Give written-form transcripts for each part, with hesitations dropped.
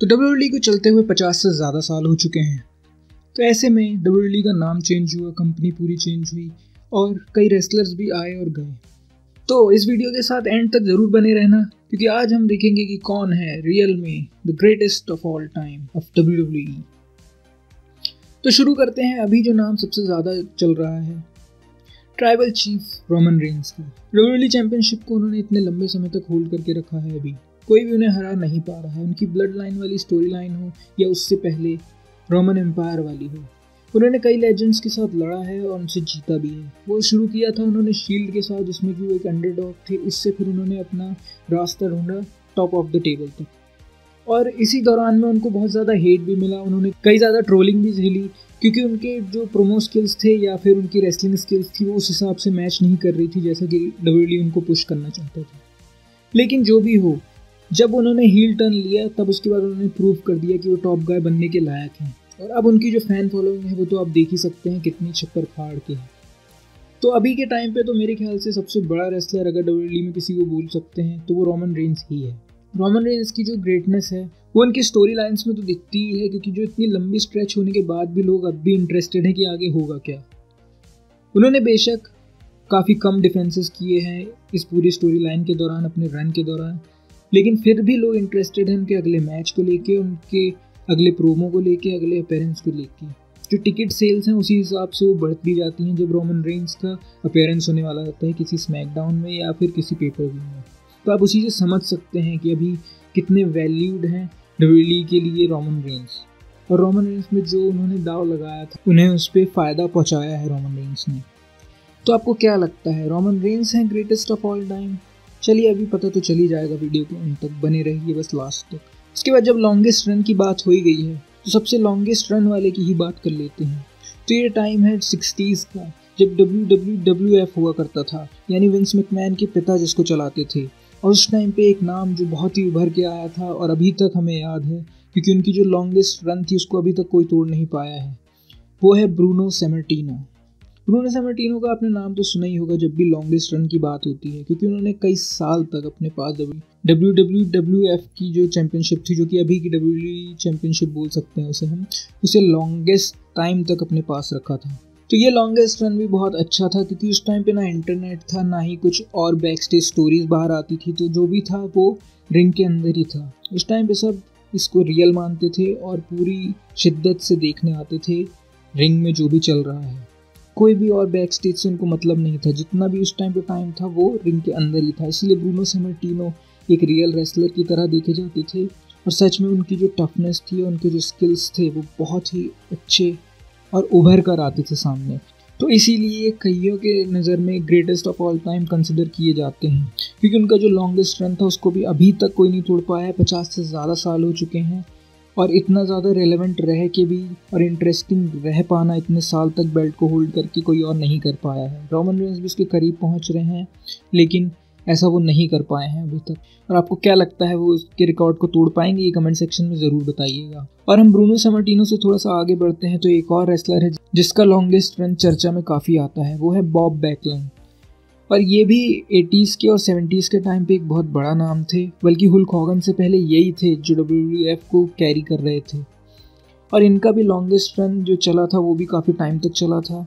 तो डब्ल्यूडब्ल्यूई को चलते हुए 50 से ज़्यादा साल हो चुके हैं। तो ऐसे में डब्ल्यूडब्ल्यूई का नाम चेंज हुआ, कंपनी पूरी चेंज हुई और कई रेसलर्स भी आए और गए। तो इस वीडियो के साथ एंड तक ज़रूर बने रहना, क्योंकि आज हम देखेंगे कि कौन है रियल में the greatest of all time of WWE. तो शुरू करते हैं अभी जो नाम सबसे ज़्यादा चल रहा है, ट्राइबल चीफ रोमन रेंस का। डब्ल्यूडब्ल्यूई चैंपियनशिप को उन्होंने इतने लंबे समय तक होल्ड करके रखा है, अभी कोई भी उन्हें हरा नहीं पा रहा है। उनकी ब्लड लाइन वाली स्टोरी लाइन हो या उससे पहले रोमन एम्पायर वाली हो, उन्होंने कई लेजेंड्स के साथ लड़ा है और उनसे जीता भी है। वो शुरू किया था उन्होंने शील्ड के साथ, जिसमें कि वो एक अंडरडॉग थे। इससे फिर उन्होंने अपना रास्ता ढूंढा टॉप ऑफ द टेबल तक, और इसी दौरान में उनको बहुत ज़्यादा हेट भी मिला। उन्होंने कई ज़्यादा ट्रोलिंग भी झेली, क्योंकि उनके जो प्रोमो स्किल्स थे या फिर उनकी रेसलिंग स्किल्स थी वो उस हिसाब से मैच नहीं कर रही थी जैसा कि डब्ल्यूडब्ल्यूई उनको पुश करना चाहता था। लेकिन जो भी हो, जब उन्होंने हील टर्न लिया तब उसके बाद उन्होंने प्रूव कर दिया कि वो टॉप गाय बनने के लायक हैं। और अब उनकी जो फैन फॉलोइंग है वो तो आप देख ही सकते हैं कितनी छप्पर फाड़ के है। तो अभी के टाइम पे तो मेरे ख्याल से सबसे बड़ा रेसलर अगर डब्ल्यूडब्ल्यूई में किसी को बोल सकते हैं तो वो रोमन रेंस ही है। रोमन रेंस की जो ग्रेटनेस है वो उनकी स्टोरी लाइन्स में तो दिखती ही है, क्योंकि जो इतनी लंबी स्ट्रेच होने के बाद भी लोग अब भी इंटरेस्टेड हैं कि आगे होगा क्या। उन्होंने बेशक काफ़ी कम डिफेंसेस किए हैं इस पूरी स्टोरी लाइन के दौरान, अपने रन के दौरान, लेकिन फिर भी लोग इंटरेस्टेड हैं उनके अगले मैच को लेके, उनके अगले प्रोमो को लेके, अगले अपीयरेंस को लेके। जो टिकट सेल्स हैं उसी हिसाब से वो बढ़ भी जाती हैं जब रोमन रेंस का अपीयरेंस होने वाला रहता है किसी स्मैकडाउन में या फिर किसी पेपर व्यू में। तो आप उसी से समझ सकते हैं कि अभी कितने वैल्यूड हैं डब्ल्यूडब्ल्यूई के लिए रोमन रेंस। और रोमन रेंस में जो उन्होंने दाव लगाया था उन्हें उस पर फ़ायदा पहुंचाया है रोमन रेंस ने। तो आपको क्या लगता है, रोमन रेंस हैं ग्रेटेस्ट ऑफ ऑल टाइम? चलिए अभी पता तो चल ही जाएगा, वीडियो के अंत तक बने रहिए बस लास्ट तक। उसके बाद जब लॉन्गेस्ट रन की बात हो ही गई है तो सबसे लॉन्गेस्ट रन वाले की ही बात कर लेते हैं। तो ये टाइम है 60s का, जब WWF हुआ करता था, यानी विंस मैकमैन के पिता जिसको चलाते थे। और उस टाइम पे एक नाम जो बहुत ही उभर के आया था और अभी तक हमें याद है, क्योंकि उनकी जो लॉन्गेस्ट रन थी उसको अभी तक कोई तोड़ नहीं पाया है, वो है ब्रूनो सैमर्टिनो। ब्रूनो सैमर्टिनो का आपने नाम तो सुना ही होगा जब भी लॉन्गेस्ट रन की बात होती है, क्योंकि उन्होंने कई साल तक अपने पास WWF की जो चैंपियनशिप थी, जो कि अभी की डब्ल्यूडब्ल्यूई चैंपियनशिप बोल सकते हैं उसे हम, उसे लॉन्गेस्ट टाइम तक अपने पास रखा था। तो ये लॉन्गेस्ट रन भी बहुत अच्छा था, क्योंकि उस टाइम पे ना इंटरनेट था, ना ही कुछ और बैक स्टेज स्टोरीज बाहर आती थी। तो जो भी था वो रिंग के अंदर ही था। उस टाइम पे सब इसको रियल मानते थे और पूरी शिद्दत से देखने आते थे रिंग में जो भी चल रहा है। कोई भी और बैक स्टेज से उनको मतलब नहीं था, जितना भी उस टाइम पे टाइम था वो रिंग के अंदर ही था। इसलिए ब्रूनो सैमर्टिनो एक रियल रेसलर की तरह देखे जाते थे, और सच में उनकी जो टफनेस थी, उनके जो स्किल्स थे वो बहुत ही अच्छे और उभर कर आते थे सामने। तो इसीलिए कईयों के नज़र में greatest of all time consider किए जाते हैं, क्योंकि उनका जो लॉन्गेस्ट रन था उसको भी अभी तक कोई नहीं तोड़ पाया है। 50 से ज़्यादा साल हो चुके हैं, और इतना ज़्यादा रेलेवेंट रह के भी और इंटरेस्टिंग रह पाना इतने साल तक बेल्ट को होल्ड करके कोई और नहीं कर पाया है। रोमन रेंस भी उसके करीब पहुंच रहे हैं, लेकिन ऐसा वो नहीं कर पाए हैं अभी तक। और आपको क्या लगता है, वो उसके रिकॉर्ड को तोड़ पाएंगे? ये कमेंट सेक्शन में ज़रूर बताइएगा। और हम ब्रूनो सैमर्टिनो से थोड़ा सा आगे बढ़ते हैं तो एक और रेसलर है जिसका लॉन्गेस्ट रन चर्चा में काफ़ी आता है, वो है बॉब बैकलिन। और ये भी 80s के और 70s के टाइम पे एक बहुत बड़ा नाम थे, बल्कि हुल्क हॉगन से पहले यही थे जो WWF को कैरी कर रहे थे। और इनका भी लॉन्गेस्ट रन जो चला था वो भी काफ़ी टाइम तक चला था।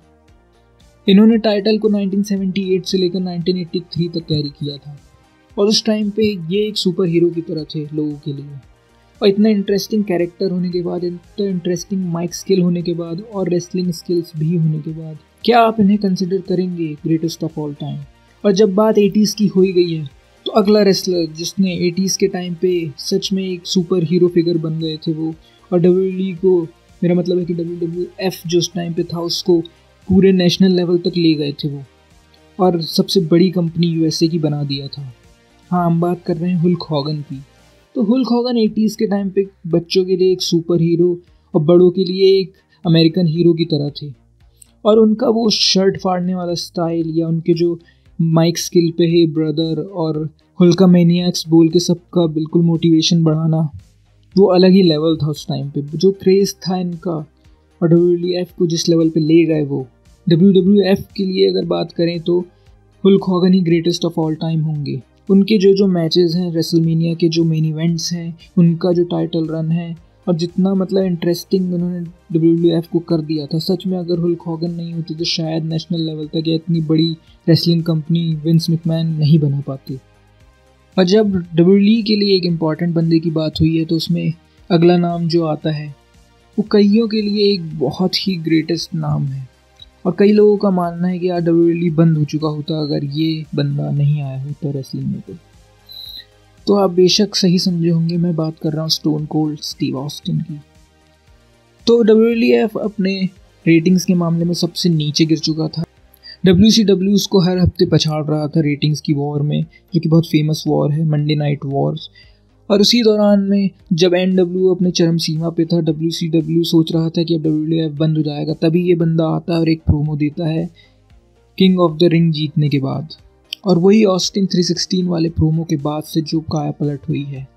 इन्होंने टाइटल को 1978 से लेकर 1983 तक कैरी किया था, और उस टाइम पे ये एक सुपर हीरो की तरह थे लोगों के लिए। और इतना इंटरेस्टिंग कैरेक्टर होने के बाद, इतना इंटरेस्टिंग माइक स्किल होने के बाद और रेसलिंग स्किल्स भी होने के बाद, क्या आप इन्हें कंसिडर करेंगे ग्रेटेस्ट ऑफ ऑल टाइम? और जब बात 80s की हो ही गई है तो अगला रेसलर जिसने 80s के टाइम पे सच में एक सुपर हीरो फिगर बन गए थे वो, और डब्ल्यूडब्ल्यूई को, मेरा मतलब है कि WWF जो उस टाइम पे था उसको पूरे नेशनल लेवल तक ले गए थे वो, और सबसे बड़ी कंपनी USA की बना दिया था। हाँ, हम बात कर रहे हैं हुल्क हॉगन की। तो हुल्क हॉगन 80s के टाइम पे बच्चों के लिए एक सुपर हीरो और बड़ों के लिए एक अमेरिकन हीरो की तरह थे। और उनका वो शर्ट फाड़ने वाला स्टाइल, या उनके जो माइक स्किल पे है ब्रदर और हुल्का मैनियाक्स बोल के सबका बिल्कुल मोटिवेशन बढ़ाना, वो अलग ही लेवल था उस टाइम पे। जो क्रेज़ था इनका, और WWF को जिस लेवल पे ले गए वो, WWF के लिए अगर बात करें तो हुल्क हॉगन ही ग्रेटेस्ट ऑफ ऑल टाइम होंगे। उनके जो मैचेस हैं, रेसलमेनिया के जो मेन इवेंट्स हैं, उनका जो टाइटल रन है और जितना मतलब इंटरेस्टिंग उन्होंने WWF को कर दिया था, सच में अगर हुल्क हॉगन नहीं होती तो शायद नेशनल लेवल तक या इतनी बड़ी रेसलिंग कंपनी विंस मैकमैन नहीं बना पाती। और जब WWE के लिए एक इम्पॉर्टेंट बंदे की बात हुई है तो उसमें अगला नाम जो आता है वो कईयों के लिए एक बहुत ही ग्रेटेस्ट नाम है। और कई लोगों का मानना है कि यार WWE बंद हो चुका होता अगर ये बंदा नहीं आया होता रेसलिंग में। तो आप बेशक सही समझे होंगे, मैं बात कर रहा हूँ स्टोन कोल्ड स्टीव ऑस्टिन की। तो WWF अपने रेटिंग्स के मामले में सबसे नीचे गिर चुका था। WCW उसको हर हफ्ते पछाड़ रहा था रेटिंग्स की वॉर में, जो कि बहुत फेमस वॉर है, मंडे नाइट वॉर्स। और उसी दौरान में जब NWO अपने चरम सीमा पे था, WCW सोच रहा था कि अब WWF बंद हो जाएगा, तभी ये बंदा आता है और एक प्रोमो देता है किंग ऑफ द रिंग जीतने के बाद। और वही ऑस्टिन 316 वाले प्रोमो के बाद से जो काया पलट हुई है।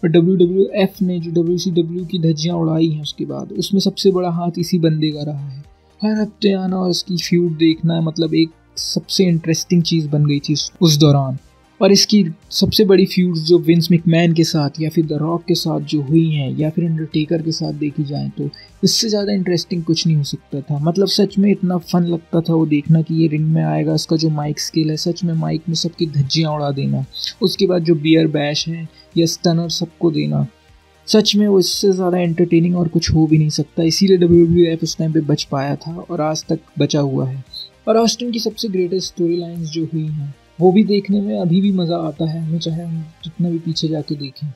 और WWF ने जो WCW की धज्जियाँ उड़ाई हैं उसके बाद, उसमें सबसे बड़ा हाथ इसी बंदे का रहा है। हर हफ्ते आना और उसकी फ्यूड देखना मतलब एक सबसे इंटरेस्टिंग चीज़ बन गई थी उस दौरान। और इसकी सबसे बड़ी फ्यूड्स जो विंस मैकमैन के साथ या फिर द रॉक के साथ जो हुई हैं या फिर अंडरटेकर के साथ देखी जाए तो इससे ज़्यादा इंटरेस्टिंग कुछ नहीं हो सकता था। मतलब सच में इतना फन लगता था वो देखना कि ये रिंग में आएगा, इसका जो माइक स्किल है, सच में माइक में सबकी धज्जियाँ उड़ा देना, उसके बाद जो बियर बैश है या स्टनर सबको देना, सच में वो इससे ज़्यादा एंटरटेनिंग और कुछ हो भी नहीं सकता। इसीलिए WWF उस टाइम पे बच पाया था और आज तक बचा हुआ है। और ऑस्टिन की सबसे ग्रेटेस्ट स्टोरी लाइन्स जो हुई हैं वो भी देखने में अभी भी मज़ा आता है हमें, चाहे हम जितना भी पीछे जाके देखें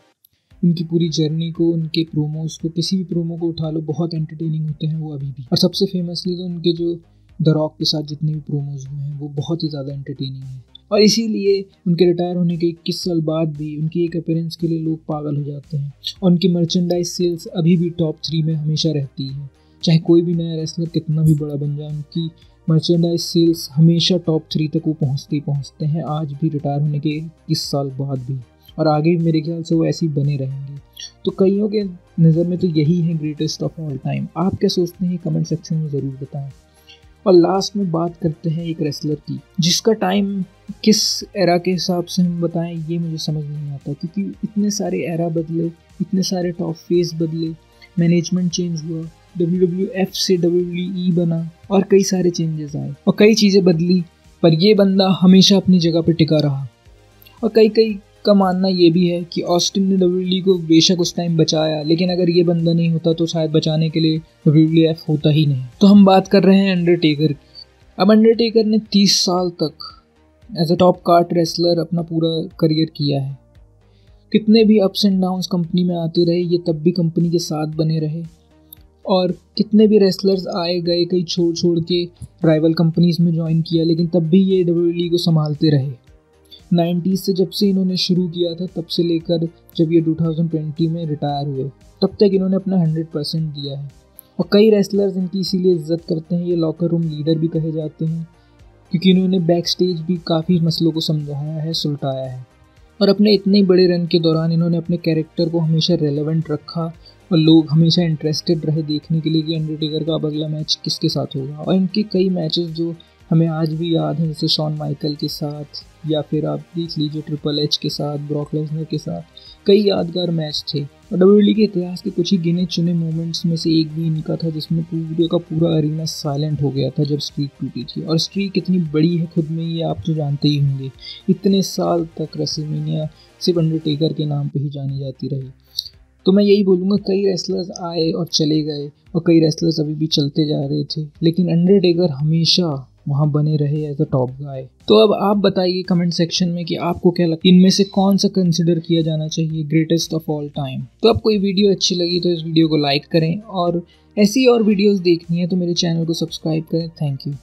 उनकी पूरी जर्नी को, उनके प्रोमोज को, किसी भी प्रोमो को उठा लो, बहुत एंटरटेनिंग होते हैं वो अभी भी। और सबसे फेमसली तो उनके जो द रॉक के साथ जितने भी प्रोमोज हुए हैं वो बहुत ही ज़्यादा एंटरटेनिंग है। और इसीलिए उनके रिटायर होने के 21 साल बाद भी उनकी एक अपीयरेंस के लिए लोग पागल हो जाते हैं। और उनकी मर्चेंडाइज सेल्स अभी भी टॉप 3 में हमेशा रहती है। चाहे कोई भी नया रेसलर कितना भी बड़ा बन जाए, उनकी मर्चेंडाइज सेल्स हमेशा टॉप 3 तक वो पहुँचते हैं, आज भी रिटायर होने के 21 साल बाद भी। और आगे भी मेरे ख्याल से वो ऐसे ही बने रहेंगे। तो कईयों के नज़र में तो यही है ग्रेटेस्ट ऑफ ऑल टाइम। आप क्या सोचते हैं कमेंट सेक्शन में ज़रूर बताएं। और लास्ट में बात करते हैं एक रेसलर की जिसका टाइम किस एरा के हिसाब से हम बताएं ये मुझे समझ नहीं आता, क्योंकि इतने सारे एरा बदले, इतने सारे टॉप फेस बदले, मैनेजमेंट चेंज हुआ, WWF से WWE बना और कई सारे चेंजेस आए और कई चीज़ें बदली, पर ये बंदा हमेशा अपनी जगह पर टिका रहा। और कई का मानना ये भी है कि ऑस्टिन ने WWE को बेशक उस टाइम बचाया, लेकिन अगर ये बंदा नहीं होता तो शायद बचाने के लिए WWF होता ही नहीं। तो हम बात कर रहे हैं अंडरटेकर की। अब अंडरटेकर ने 30 साल तक as a top card wrestler अपना पूरा करियर किया है। कितने भी अप्स एंड डाउन्स कंपनी में आते रहे, ये तब भी कंपनी के साथ बने रहे। और कितने भी रेसलर्स आए गए, कई छोड़ के राइवल कंपनीज़ में ज्वाइन किया, लेकिन तब भी ये WWE को संभालते रहे। 90s से जब से इन्होंने शुरू किया था, तब से लेकर जब ये 2020 में रिटायर हुए, तब तक इन्होंने अपना 100% दिया है। और कई रेसलर्स इनकी इसीलिए इज्जत करते हैं, ये लॉकर रूम लीडर भी कहे जाते हैं, क्योंकि इन्होंने बैक स्टेज भी काफ़ी मसलों को समझाया है, सुलटाया है। और अपने इतने बड़े रन के दौरान इन्होंने अपने कैरेक्टर को हमेशा रेलेवेंट रखा और लोग हमेशा इंटरेस्टेड रहे देखने के लिए कि अंडरटेकर का अब अगला मैच किसके साथ होगा। और इनके कई मैचेस जो हमें आज भी याद हैं, जैसे शॉन माइकल के साथ या फिर आप देख लीजिए ट्रिपल एच के साथ, ब्रॉक लेसनर के साथ, कई यादगार मैच थे। और WWE के इतिहास के कुछ ही गिने चुने मोमेंट्स में से एक भी इनका था जिसमें पूरे का पूरा अरीना साइलेंट हो गया था जब स्ट्रीक टूटी थी। और स्ट्रीक कितनी बड़ी है खुद में ये आप तो जानते ही होंगे। इतने साल तक रेसलमेनिया सिर्फ अंडरटेकर के नाम पे ही जानी जाती रही। तो मैं यही बोलूँगा, कई रेसलर्स आए और चले गए और कई रेसलर्स अभी भी चलते जा रहे थे, लेकिन अंडरटेकर हमेशा वहाँ बने रहे एज अ टॉप गाय। तो अब आप बताइए कमेंट सेक्शन में कि आपको क्या लगता है, इनमें से कौन सा कंसिडर किया जाना चाहिए ग्रेटेस्ट ऑफ ऑल टाइम। तो आपको ये वीडियो अच्छी लगी तो इस वीडियो को लाइक करें और ऐसी और वीडियोस देखनी है तो मेरे चैनल को सब्सक्राइब करें। Thank you.